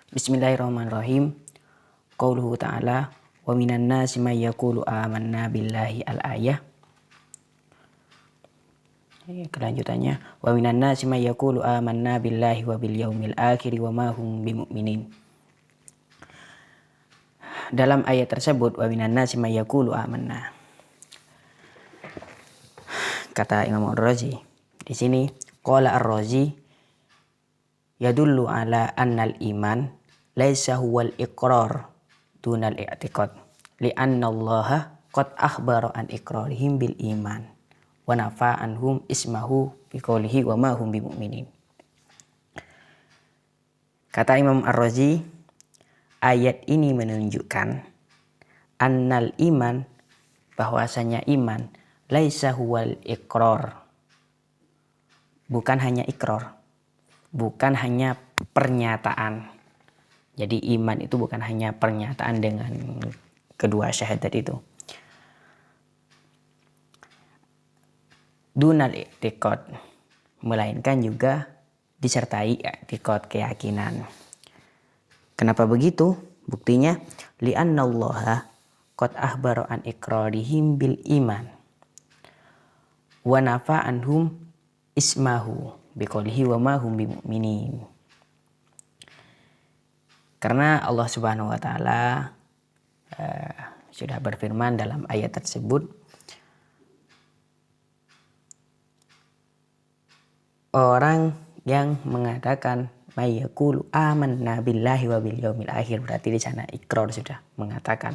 Bismillahirrahmanirrahim. Qauluhu ta'ala wa minan nasi may yaqulu amanna billahi al-ayah. Kelanjutannya wa minan nasi may yaqulu amanna billahi wa bil yaumil akhir wa ma hum bimu'minin. Dalam ayat tersebut wa minan nasi may yaqulu amanna. Kata Imam Ar-Razi di sini qala Ar-Razi yadullu ala annal iman laisa huwal iqrar dunal i'tiqad li'anna Allah qad akhbara an iqrarihim bil iman wa nafa anhum ismahu biqaulihi wa ma hum bimu'minin. Kata Imam Ar-Razi, ayat ini menunjukkan annal iman, bahwasanya iman laisa huwal iqrar, bukan hanya ikrar, bukan hanya pernyataan. Jadi iman itu bukan hanya pernyataan dengan kedua syahadat itu. Dunal i'tiqad, melainkan juga disertai i'tiqad, keyakinan. Kenapa begitu? Buktinya li'anna Allah qad akhbara an iqrarihim bil iman wa nafa anhum ismahu biqaulihi wa ma hum bimu'minin. Karena Allah Subhanahu wa taala sudah berfirman dalam ayat tersebut, orang yang mengatakan may yaqulu amanna billahi wa bil yaumil akhir, berarti di sana ikrar, sudah mengatakan,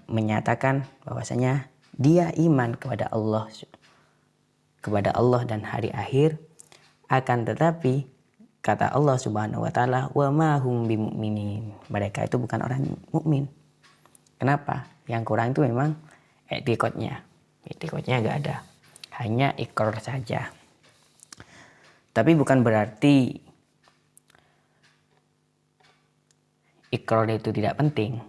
menyatakan bahwasanya dia iman kepada Allah dan hari akhir, akan tetapi kata Allah Subhanahu wa taala wa ma hum bimu'minin, mereka itu bukan orang mukmin. Kenapa? Yang kurang itu memang i'tiqadnya enggak ada, hanya ikrar saja. Tapi bukan berarti ikrar itu tidak penting.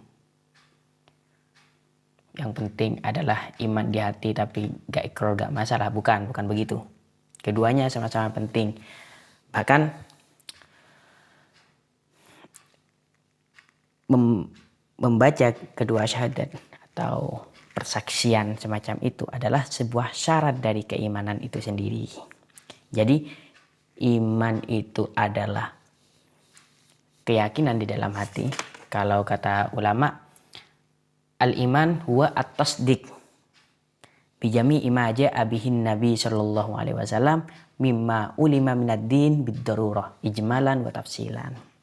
Yang penting adalah iman di hati tapi gak ikrar gak masalah, bukan begitu. Keduanya sama-sama penting. Bahkan membaca kedua syahadat atau persaksian semacam itu adalah sebuah syarat dari keimanan itu sendiri. Jadi iman itu adalah keyakinan di dalam hati. Kalau kata ulama, al-iman huwa at-tasdiq bijami ima ja'a bihin Nabi sallallahu alaihi wasallam mimma ulima minad din bid-darurah ijmalan wa tafsilan.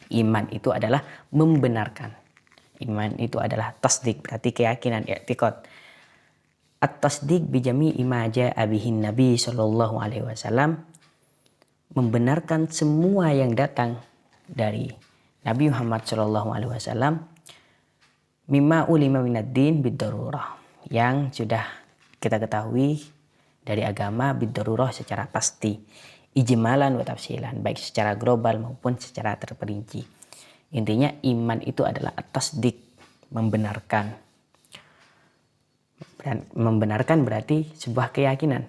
Iman itu adalah membenarkan. Iman itu adalah tasdik, berarti keyakinan, i'tiqad. At-tasdik bijami ima ja'a bihin Nabi sallallahu alaihi wasallam, membenarkan semua yang datang dari Nabi Muhammad sallallahu alaihi wasallam, mimma ulima minad din bid-darurah, yang sudah kita ketahui dari agama bid-darurah secara pasti, ijmalan wa tafsilan, baik secara global maupun secara terperinci. Intinya iman itu adalah at-tasdik, membenarkan. Dan membenarkan berarti sebuah keyakinan.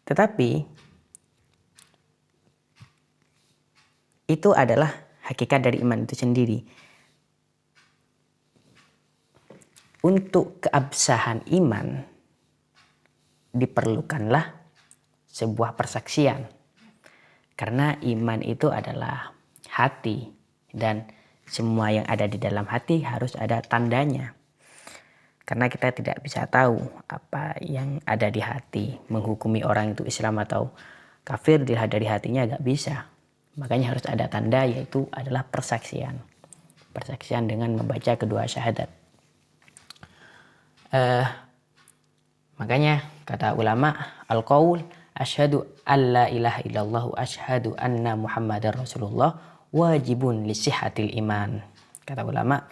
Tetapi itu adalah hakikat dari iman itu sendiri. Untuk keabsahan iman diperlukanlah sebuah persaksian. Karena iman itu adalah hati, dan semua yang ada di dalam hati harus ada tandanya. Karena kita tidak bisa tahu apa yang ada di hati. Menghukumi orang itu Islam atau kafir dari hatinya gak bisa. Makanya harus ada tanda, yaitu adalah persaksian. Persaksian dengan membaca kedua syahadat. Makanya kata ulama, al-qaul asyhadu alla ilaha illallah wa asyhadu anna muhammadar rasulullah wajibun li sihhatil iman. Kata ulama,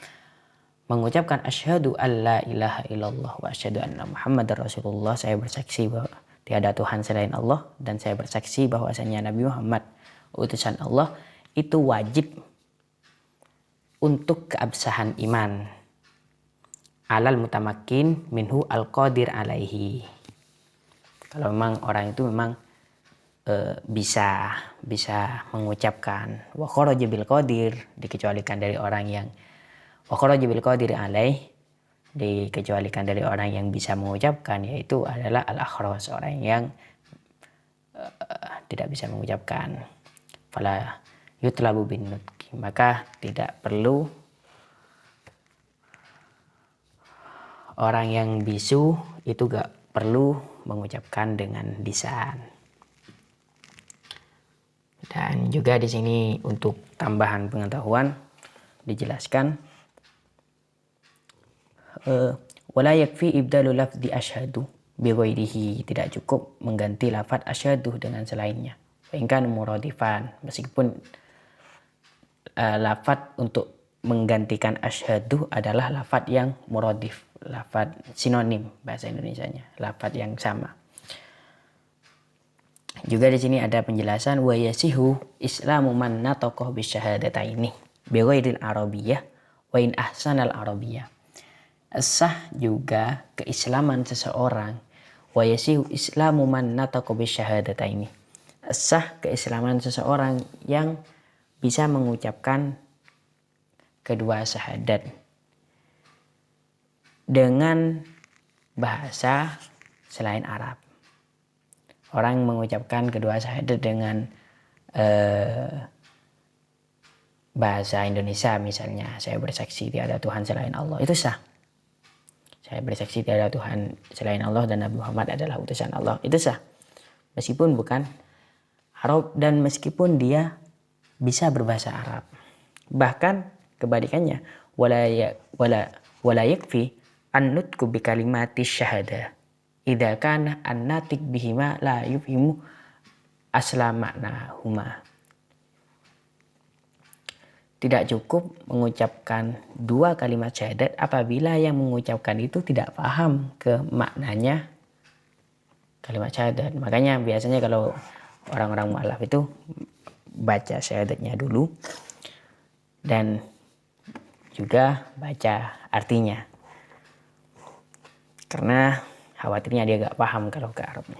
mengucapkan asyhadu alla ilaha illallah wa asyhadu anna muhammadar rasulullah, saya bersaksi bahwa tiada Tuhan selain Allah dan saya bersaksi bahwasanya Nabi Muhammad utusan Allah, itu wajib untuk keabsahan iman. Alal mutamakin minhu al-qadir alaihi. Kalau memang orang itu memang bisa mengucapkan wa kharaja bil qadir, dikecualikan dari orang yang wa kharaja bil qadir alaih, dikecualikan dari orang yang bisa mengucapkan, yaitu adalah al-akhras, orang yang tidak bisa mengucapkan. Fala yutlabu bin nutqi, maka tidak perlu orang yang bisu itu gak perlu mengucapkan dengan lisan. Dan juga di sini untuk tambahan pengetahuan dijelaskan wala yakfi ibdalu lafzi asyhadu bi ghairihi, tidak cukup mengganti lafaz asyhadu dengan selainnya. Wa in kana muradifan, meskipun lafaz untuk menggantikan asyhadu adalah lafaz yang muradif, lafaz sinonim bahasa Indonesianya, lafaz yang sama. Juga di sini ada penjelasan wa yasihu islamu man nataqah bi syahadataini bi ghairil arabiyyah wa in ahsanal arabiyyah. Sah juga keislaman seseorang, wa yasihu islamu man nataqah bi syahadataini. Sah keislaman seseorang yang bisa mengucapkan kedua syahadat dengan bahasa selain Arab. Orang mengucapkan kedua syahadat dengan bahasa Indonesia misalnya, saya bersaksi tiada Tuhan selain Allah, itu sah. Saya bersaksi tiada Tuhan selain Allah dan Nabi Muhammad adalah utusan Allah, itu sah. Meskipun bukan Arab dan meskipun dia bisa berbahasa Arab. Bahkan kebalikannya, wala yakfi an-nutqu bi kalimati syahada idza kana an-natiq bihima la yufhimu asla maknahuma. Tidak cukup mengucapkan dua kalimat syahadat apabila yang mengucapkan itu tidak paham ke maknanya kalimat syahadat. Makanya biasanya kalau orang-orang mu'alaf itu baca syahadatnya dulu dan juga baca artinya, karena khawatirnya dia gak paham kalau ke Arabnya.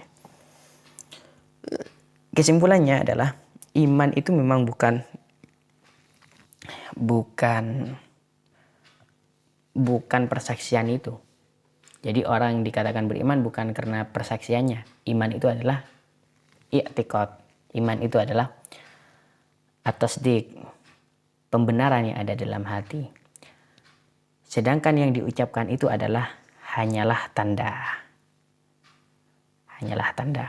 Kesimpulannya adalah iman itu memang bukan persaksian itu. Jadi orang dikatakan beriman bukan karena persaksiannya. Iman itu adalah i'tiqad. Iman itu adalah at-tasdiq, pembenaran yang ada dalam hati. Sedangkan yang diucapkan itu adalah hanyalah tanda. Hanyalah tanda.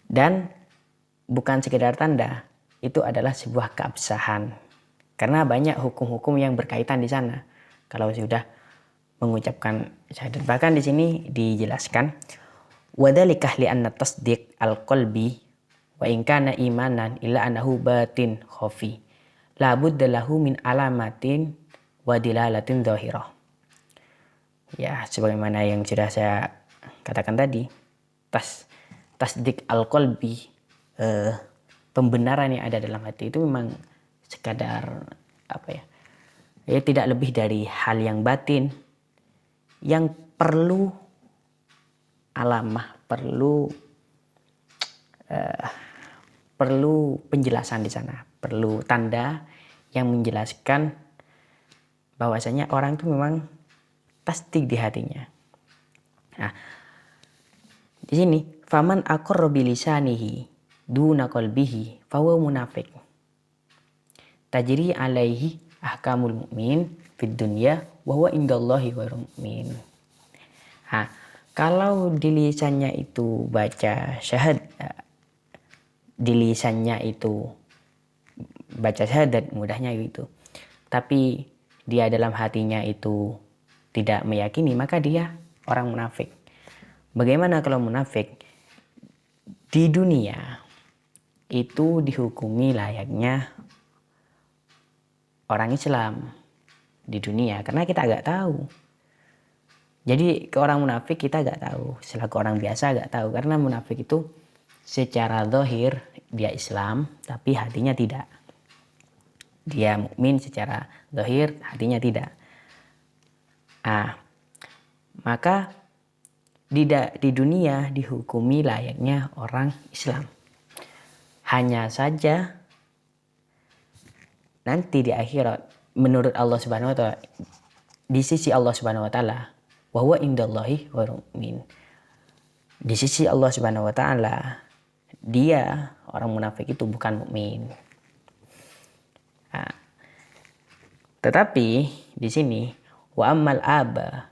Dan bukan sekedar tanda, itu adalah sebuah keabsahan. Karena banyak hukum-hukum yang berkaitan di sana. Kalau sudah mengucapkan syahadat, bahkan di sini dijelaskan wadzalikah li anna tasdiq al-qalbi wa in kana imanan illa annahu batin khafi la budda lahu min alamatin wa dilalatin dhahirah. Ya, sebagaimana yang sudah saya katakan tadi, tasdik al-qalbi, pembenaran yang ada dalam hati itu memang sekadar ya tidak lebih dari hal yang batin yang perlu alamah, perlu penjelasan di sana, perlu tanda yang menjelaskan bahwasanya orang itu memang tasdik di hatinya. Nah, di sini faman aqarra bilisanihi duna qalbihi fahuwa munafiq tajri alaihi ahkamul mu'min fid dunya wa huwa indallahi ghairul mu'min. Nah, kalau di lisannya itu baca di lisannya itu baca syahadat, mudahnya gitu, tapi dia dalam hatinya itu tidak meyakini, maka dia orang munafik. Bagaimana kalau munafik? Di dunia itu dihukumi layaknya orang Islam di dunia, karena kita agak tahu. Jadi ke orang munafik kita agak tahu, selaku orang biasa agak tahu, karena munafik itu secara zahir dia Islam tapi hatinya tidak. Dia mukmin secara zahir, hatinya tidak. Maka di dunia dihukumi layaknya orang Islam. Hanya saja nanti di akhirat menurut Allah Subhanahu wa taala, di sisi Allah Subhanahu wa taala, wa huwa indallahi ghairul mu'min. Di sisi Allah Subhanahu wa taala, dia orang munafik itu bukan mukmin. Nah, tetapi di sini wa ammal aba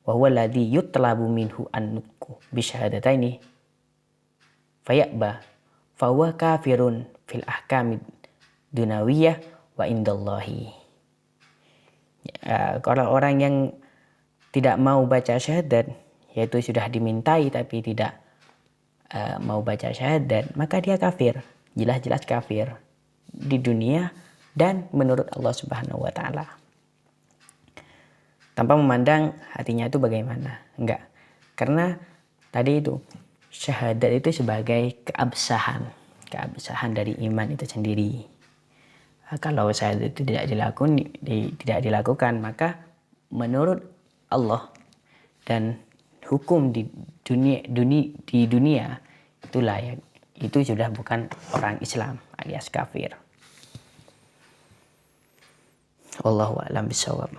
wa huwa alladhi yutlabu minhu an-nutqu bi syahadataini fayaba fa huwa kafirun fil ahkamid dunawiyah wa indallahi. Kalau orang yang tidak mau baca syahadat, yaitu sudah dimintai tapi tidak mau baca syahadat, maka dia kafir, jelas-jelas kafir di dunia dan menurut Allah Subhanahu wa taala. Tanpa memandang hatinya itu bagaimana, enggak. Karena tadi itu syahadat itu sebagai keabsahan dari iman itu sendiri. Kalau syahadat itu tidak dilakukan, maka menurut Allah dan hukum di dunia itu layak, itu sudah bukan orang Islam alias kafir. Wallahu a'lam bishawab.